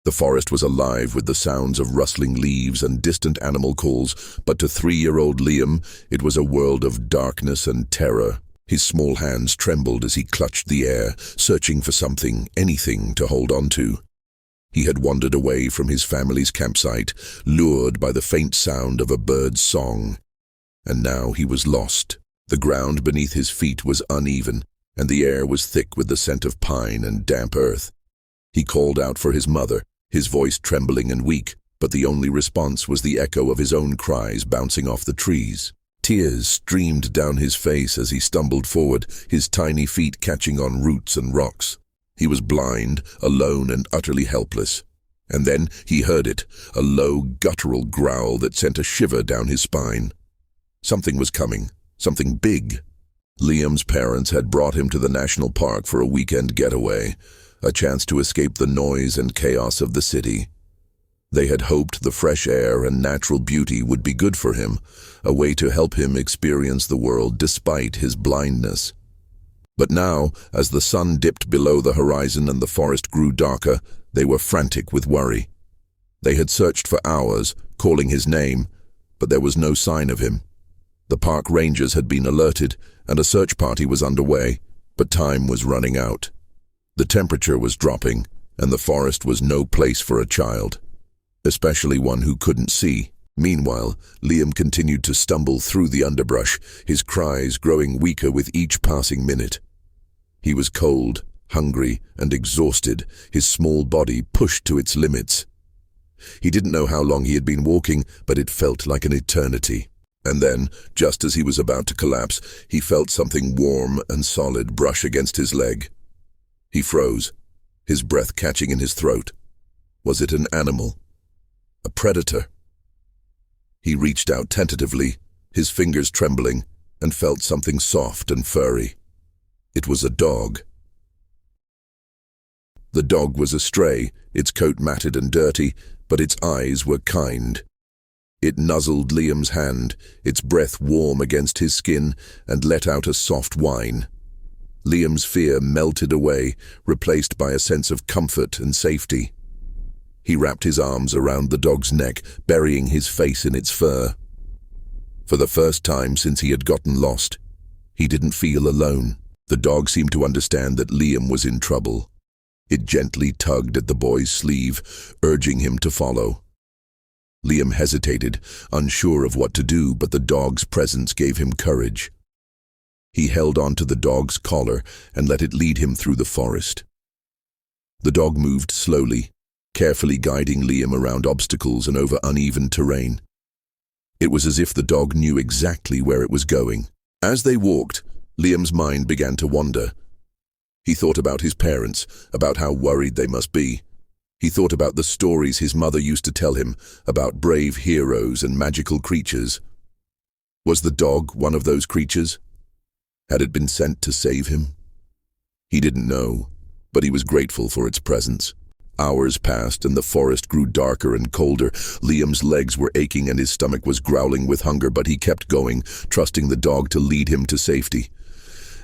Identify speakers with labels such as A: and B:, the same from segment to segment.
A: The forest was alive with the sounds of rustling leaves and distant animal calls, but to 3-year-old Liam, it was a world of darkness and terror. His small hands trembled as he clutched the air, searching for something, anything to hold on to. He had wandered away from his family's campsite, lured by the faint sound of a bird's song. And now he was lost. The ground beneath his feet was uneven, and the air was thick with the scent of pine and damp earth. He called out for his mother, his voice trembling and weak, but the only response was the echo of his own cries bouncing off the trees. Tears streamed down his face as he stumbled forward, his tiny feet catching on roots and rocks. He was blind, alone, and utterly helpless. And then he heard it, a low, guttural growl that sent a shiver down his spine. Something was coming, something big. Liam's parents had brought him to the national park for a weekend getaway, a chance to escape the noise and chaos of the city. They had hoped the fresh air and natural beauty would be good for him, a way to help him experience the world despite his blindness. But now, as the sun dipped below the horizon and the forest grew darker, they were frantic with worry. They had searched for hours, calling his name, but there was no sign of him. The park rangers had been alerted, and a search party was underway, but time was running out. The temperature was dropping, and the forest was no place for a child, especially one who couldn't see. Meanwhile, Liam continued to stumble through the underbrush, his cries growing weaker with each passing minute. He was cold, hungry, and exhausted, his small body pushed to its limits. He didn't know how long he had been walking, but it felt like an eternity. And then, just as he was about to collapse, he felt something warm and solid brush against his leg. He froze, his breath catching in his throat. Was it an animal? A predator? He reached out tentatively, his fingers trembling, and felt something soft and furry. It was a dog. The dog was a stray, its coat matted and dirty, but its eyes were kind. It nuzzled Liam's hand, its breath warm against his skin, and let out a soft whine. Liam's fear melted away, replaced by a sense of comfort and safety. He wrapped his arms around the dog's neck, burying his face in its fur. For the first time since he had gotten lost, he didn't feel alone. The dog seemed to understand that Liam was in trouble. It gently tugged at the boy's sleeve, urging him to follow. Liam hesitated, unsure of what to do, but the dog's presence gave him courage. He held onto the dog's collar and let it lead him through the forest. The dog moved slowly, carefully guiding Liam around obstacles and over uneven terrain. It was as if the dog knew exactly where it was going. As they walked, Liam's mind began to wander. He thought about his parents, about how worried they must be. He thought about the stories his mother used to tell him, about brave heroes and magical creatures. Was the dog one of those creatures? Had it been sent to save him? He didn't know, but he was grateful for its presence. Hours passed and the forest grew darker and colder. Liam's legs were aching and his stomach was growling with hunger, but he kept going, trusting the dog to lead him to safety.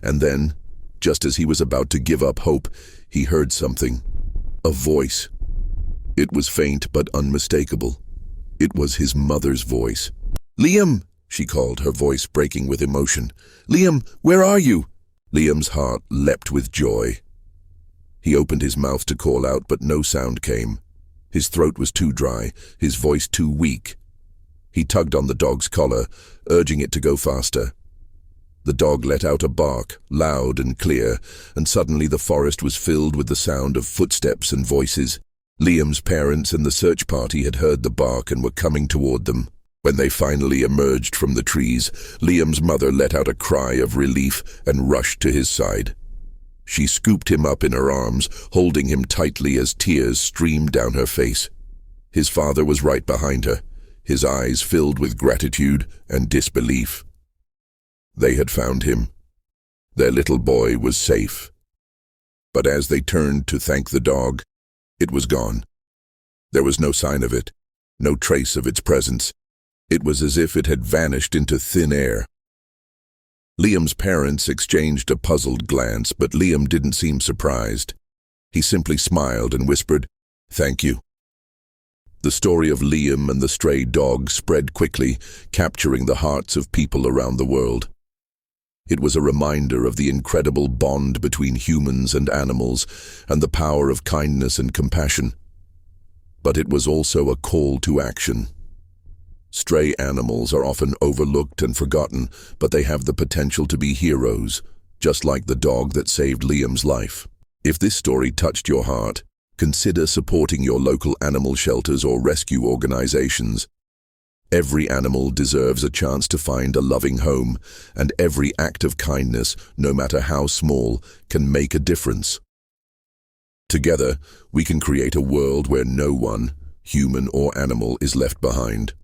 A: And then, just as he was about to give up hope, he heard something. A voice. It was faint but unmistakable. It was his mother's voice. "Liam!" she called, her voice breaking with emotion. "Liam, where are you?" Liam's heart leapt with joy. He opened his mouth to call out, but no sound came. His throat was too dry, his voice too weak. He tugged on the dog's collar, urging it to go faster. The dog let out a bark, loud and clear, and suddenly the forest was filled with the sound of footsteps and voices. Liam's parents and the search party had heard the bark and were coming toward them. When they finally emerged from the trees, Liam's mother let out a cry of relief and rushed to his side. She scooped him up in her arms, holding him tightly as tears streamed down her face. His father was right behind her, his eyes filled with gratitude and disbelief. They had found him. Their little boy was safe. But as they turned to thank the dog, it was gone. There was no sign of it, no trace of its presence. It was as if it had vanished into thin air. Liam's parents exchanged a puzzled glance, but Liam didn't seem surprised. He simply smiled and whispered, "Thank you." The story of Liam and the stray dog spread quickly, capturing the hearts of people around the world. It was a reminder of the incredible bond between humans and animals and the power of kindness and compassion. But it was also a call to action. Stray animals are often overlooked and forgotten, but they have the potential to be heroes, just like the dog that saved Liam's life. If this story touched your heart, consider supporting your local animal shelters or rescue organizations. Every animal deserves a chance to find a loving home, and every act of kindness, no matter how small, can make a difference. Together, we can create a world where no one, human or animal, is left behind.